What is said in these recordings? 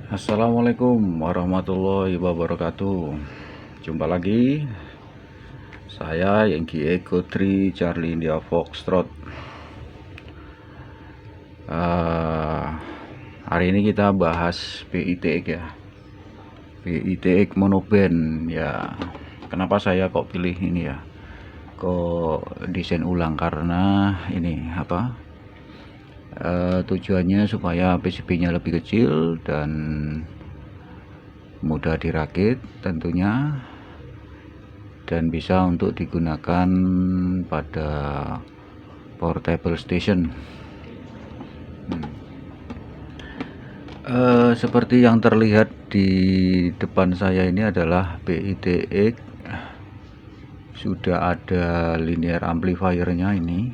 Assalamualaikum warahmatullahi wabarakatuh. Jumpa lagi saya Yankee Echo 3 Charlie India Foxtrot. Hari ini kita bahas PITX ya, PITX monoband ya. Kenapa saya kok pilih ini ya, kok desain ulang? Karena ini apa, tujuannya supaya PCB-nya lebih kecil dan mudah dirakit tentunya, dan bisa untuk digunakan pada portable station. Seperti yang terlihat di depan saya ini adalah PITX, sudah ada linear amplifiernya ini,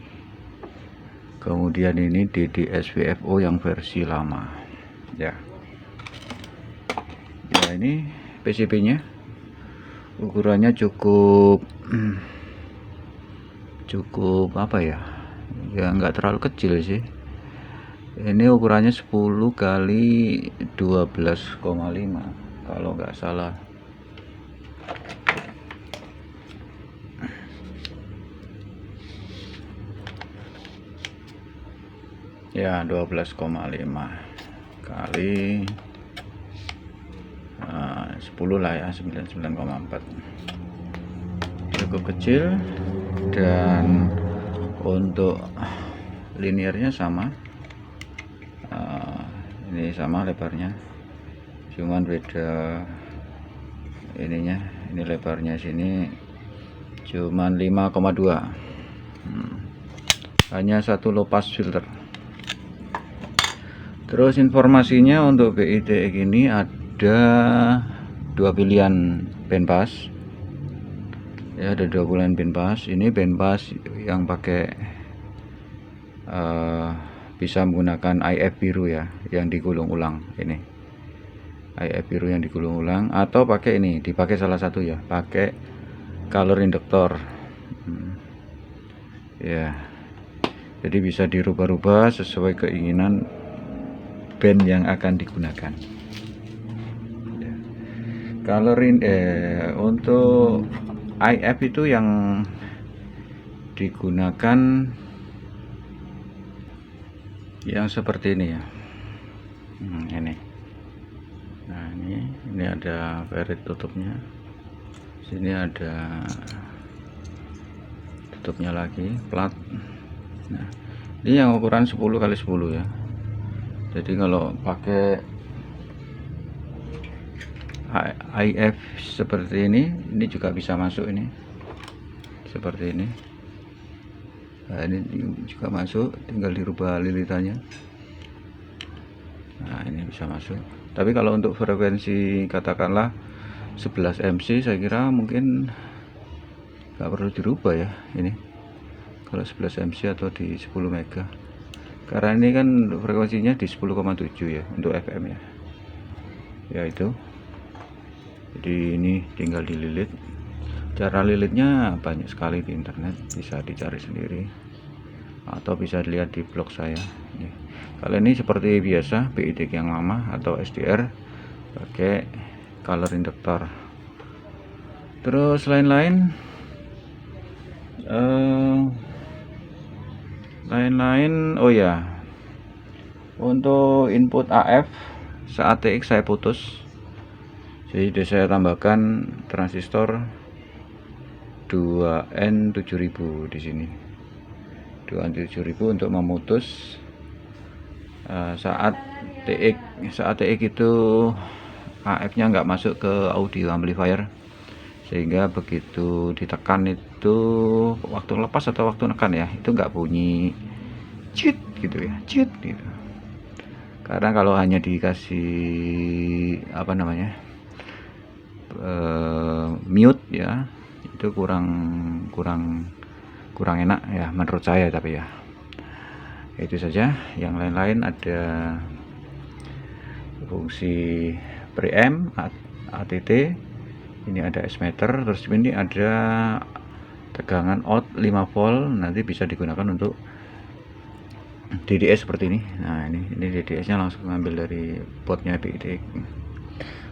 kemudian ini DDS-VFO yang versi lama ya. Ini PCB nya ukurannya cukup apa ya, nggak terlalu kecil sih. Ini ukurannya 10 kali 12,5 kalau nggak salah. Ya 12,5 kali 10 lah ya, 99,4. Cukup kecil, dan untuk linearnya sama. Ini sama lebarnya, cuman beda ininya. Ini lebarnya sini cuman 5,2. Hanya satu low pass filter. Terus informasinya untuk PITX ini ada dua pilihan band pass ya, ada dua pilihan band pass. Ini band pass yang pakai bisa menggunakan IF biru ya, yang digulung ulang. Ini IF biru yang digulung ulang, atau pakai ini, dipakai salah satu ya, pakai color inductor ya. Jadi bisa dirubah-rubah sesuai keinginan band yang akan digunakan. Colorin untuk IF itu yang digunakan yang seperti ini ya. Ini. Nah, ini ada ferit tutupnya. Sini ada tutupnya lagi, plat. Nah, ini yang ukuran 10 kali 10 ya. Jadi kalau pakai IF seperti ini juga bisa masuk ini, seperti ini. Nah, ini juga masuk, tinggal dirubah lilitannya. Nah, ini bisa masuk. Tapi kalau untuk frekuensi katakanlah 11 MC, saya kira mungkin nggak perlu dirubah ya ini, kalau 11 MC atau di 10 mega, karena ini kan frekuensinya di 10,7 ya untuk FM ya. Ya itu. Jadi ini tinggal dililit. Cara lilitnya banyak sekali di internet, bisa dicari sendiri atau bisa dilihat di blog saya. Kali ini seperti biasa PITX yang lama atau SDR pakai color inductor. Terus lain-lain oh ya, untuk input AF saat TX saya putus, jadi saya tambahkan transistor 2N7000 di sini. 2N7000 untuk memutus saat TX itu AF-nya nggak masuk ke audio amplifier, sehingga begitu ditekan itu waktu lepas atau waktu nekan ya, itu nggak bunyi cheat gitu ya, cheat gitu. Karena kalau hanya dikasih apa namanya, mute ya, itu kurang enak ya menurut saya. Tapi ya itu saja. Yang lain-lain ada fungsi preamp, ATT, ini ada S meter, terus ini ada tegangan out 5 volt, nanti bisa digunakan untuk DDS seperti ini. Nah ini DDS nya langsung ambil dari potnya BITX.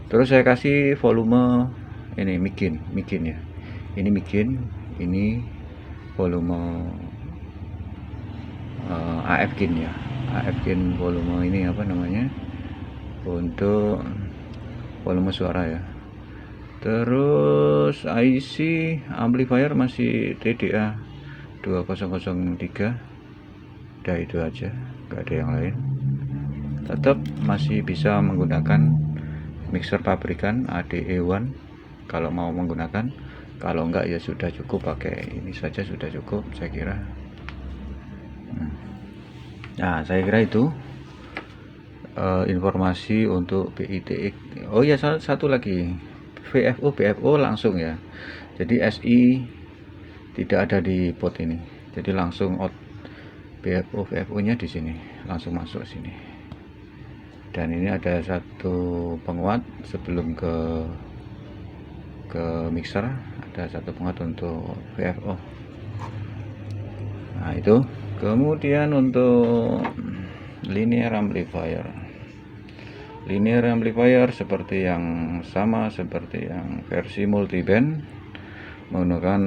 Terus saya kasih volume ini micin ya, ini micin, ini volume AF gain ya, AF gain volume ini apa namanya, untuk volume suara ya. Terus IC amplifier masih TDA 2003, udah itu aja, nggak ada yang lain. Tetap masih bisa menggunakan mixer pabrikan ADE1 kalau mau menggunakan, kalau enggak ya sudah cukup pakai ini saja, sudah cukup saya kira. Nah saya kira itu informasi untuk BITX. Oh ya, satu lagi, BFO langsung ya, jadi SI tidak ada di pot ini, jadi langsung out VFO nya di sini, langsung masuk sini. Dan ini ada satu penguat sebelum ke mixer, ada satu penguat untuk VFO. Nah itu. Kemudian untuk linear amplifier seperti yang sama seperti yang versi multiband, menggunakan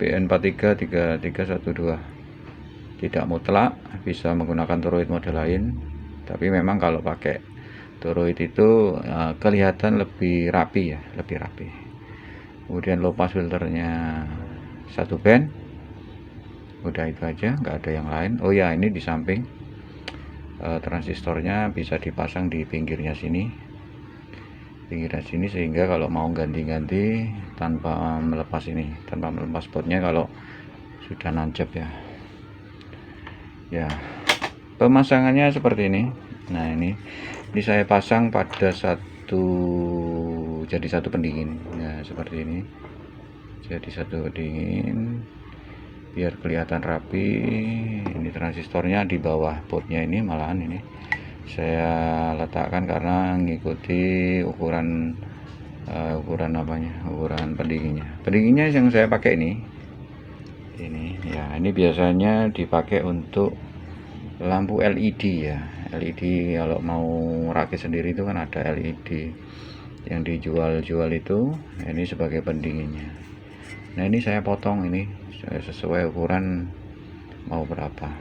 BN433312. Tidak mutlak bisa menggunakan toroid model lain, tapi memang kalau pakai toroid itu kelihatan lebih rapi ya, lebih rapi. Kemudian low pass filternya satu band, udah itu aja, nggak ada yang lain. Oh ya, ini di samping transistornya bisa dipasang di pinggirnya sini, sehingga kalau mau ganti-ganti tanpa melepas potnya kalau sudah nancep ya. Pemasangannya seperti ini. Nah ini saya pasang pada jadi satu pendingin ya, seperti ini, jadi satu pendingin biar kelihatan rapi. Ini transistornya di bawah potnya, ini malahan ini saya letakkan karena mengikuti ukuran pendinginnya yang saya pakai ini ya. Ini biasanya dipakai untuk lampu LED ya, LED kalau mau rakit sendiri itu kan ada LED yang dijual itu, ini sebagai pendinginnya. Nah ini saya potong ini sesuai ukuran mau berapa.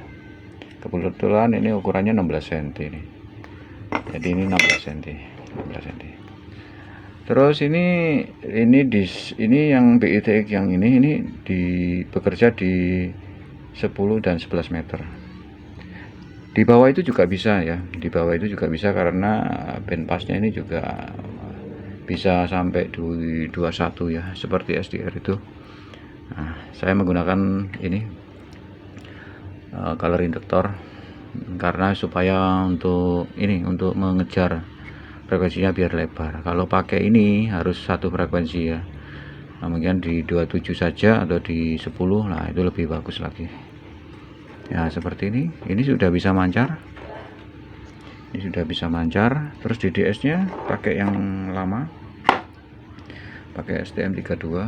Kebetulan ini ukurannya 16 cm ini, jadi ini 16 cm. Terus ini yang BITX yang ini bekerja di 10 dan 11 meter. Di bawah itu juga bisa ya, karena bandpassnya ini juga bisa sampai 21 ya, seperti SDR itu. Nah, saya menggunakan ini color inductor karena supaya untuk mengejar frekuensinya biar lebar. Kalau pakai ini harus satu frekuensi ya, nah, mungkin di 27 saja atau di 10, nah itu lebih bagus lagi ya. Seperti ini sudah bisa mancar, terus DDS nya pakai yang lama, pakai STM32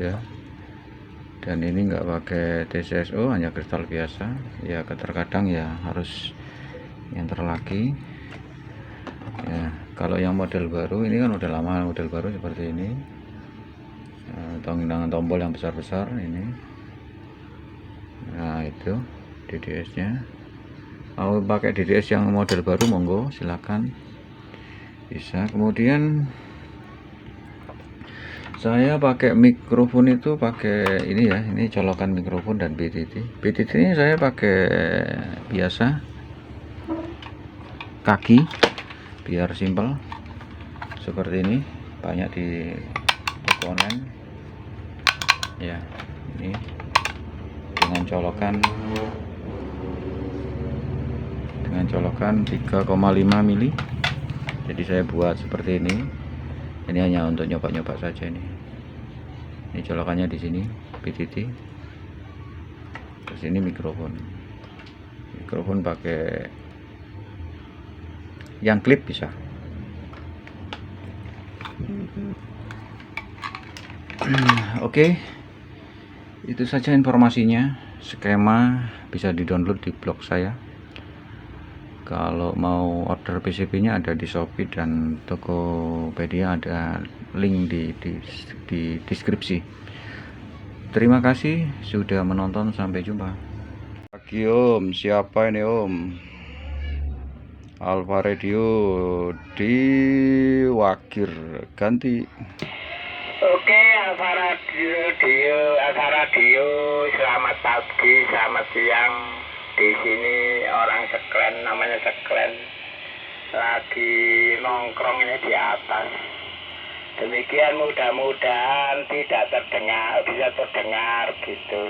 ya, dan ini enggak pakai TCSO, hanya kristal biasa ya. Terkadang ya harus yang terlaki ya. Kalau yang model baru ini kan udah lama, model baru seperti ini, dengan tombol yang besar-besar ini. Nah itu DDS nya. Mau pakai DDS yang model baru monggo silakan, bisa. Kemudian saya pakai mikrofon itu pakai ini ya, ini colokan mikrofon dan BTT ini saya pakai biasa kaki biar simple seperti ini, banyak di toko online ya. Ini dengan colokan 3,5 mili, jadi saya buat seperti ini hanya untuk nyoba-nyoba saja. Ini colokannya di sini BTT, terus ini mikrofon pakai yang klip bisa. Oke, itu saja informasinya, skema bisa di-download di blog saya. Kalau mau order PCB-nya ada di Shopee dan Tokopedia, ada link di deskripsi. Terima kasih sudah menonton, sampai jumpa. Pagi Om, siapa ini Om? Alfa Radio di Wakir ganti. Oke, Alfa Radio, selamat pagi, selamat siang. Di sini orang seklen, namanya seklen, lagi nongkrong ini di atas. Demikian, mudah-mudahan tidak terdengar, bisa terdengar gitu.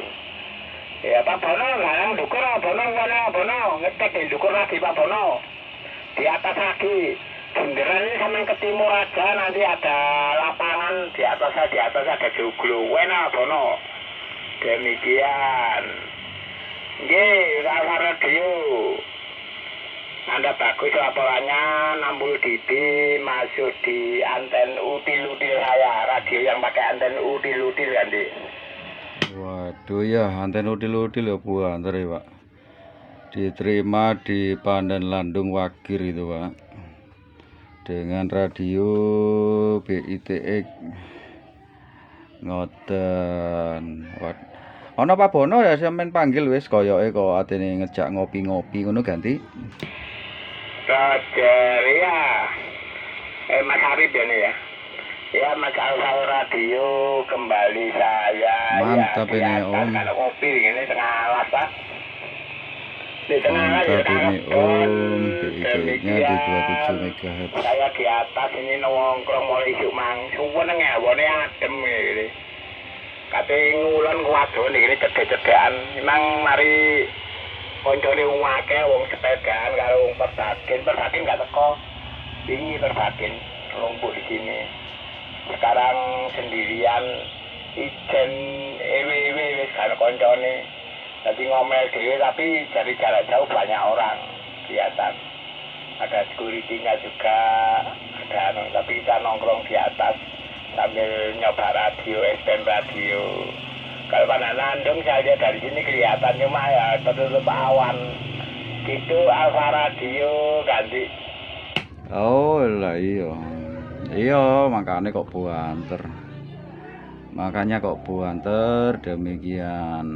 Ya Pak Bono, larang dukur Pak Bono, ngetek di dukur lagi Pak Bono. Di atas lagi. Bunderan ini sampai ke timur aja, nanti ada lapangan di atas ada joglo. Wena Bono. Demikian. Nggih, Alfa Radio. Anda bagus laporannya 60 dB masuk di anten util-util saya, radio yang pakai anten util-util kan, Dik. Waduh ya, anten util-util ya buah, antar ya Pak. Diterima di Pandan Landung Wakir itu Pak, dengan radio BITX ngoten. Ana Pak Bono ya sampean panggil wis koyoke kok atene ngejak ngopi-ngopi ngono ganti. Roger ya. Mas Arif ya. Ya Mas Alfa Radio kembali saya. Mantap ya, ini Om. Kalau ngopi ini tengah alas Pak. Mantap ini Om, BITX-nya di 27 MHz. Saya di atas ini nongkrong mulai isuk mangsuwen ngewone adem iki. Kate ngulon kuwadon iki cedhek-cedhekan. Memang mari koncone wong akeh wong sepedaan karo wong persakin gak teko. Wingi persakin numpuk di sini. Sekarang sendirian ijen ewe-ewe wis karo koncone. Jadi ngomel dhewe tapi dari jarak jauh banyak orang kelihatan. Ada security-nya juga, ada tapi kita nongkrong di atas sambil nyoba radio, FM radio. Kalau Pandan Landung saja dari sini kelihatan cuma ya tertutup awan. Gitu Alfa Radio ganti. Oh lah iya. Iya, makanya kok buanter. Makanya kok buanter demikian.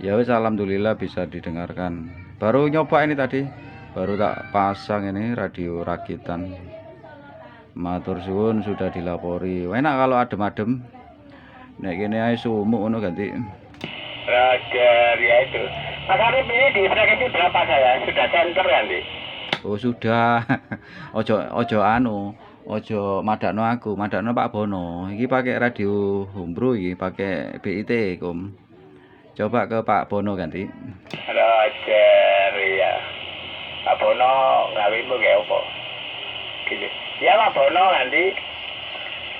Ya wis, alhamdulillah bisa didengarkan. Baru nyoba ini tadi, baru tak pasang ini radio rakitan. Matur suwun sudah dilapori. Enak kalau adem-adem. Nek kene ae sumuk ngono ganti. Roger ya itu. Mas Arif ini di frekuensi berapa saya? Sudah center kan, Dik? Oh sudah. Ojo anu, ojo madakno aku, madakno Pak Bono. Iki pakai radio Hombro iki, pakai BIT Kom. Coba ke Pak Bono ganti. Roger ya. Pak Bono ngawinmu kayak apa? Gitu. Ya Pak Bono ganti.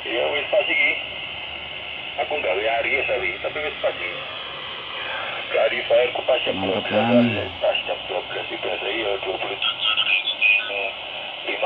Ya wis pas iki. Aku nggak hari tapi wis pas iki. Dari fire ku pas jam 12 pas jam 12 ya 20 5.00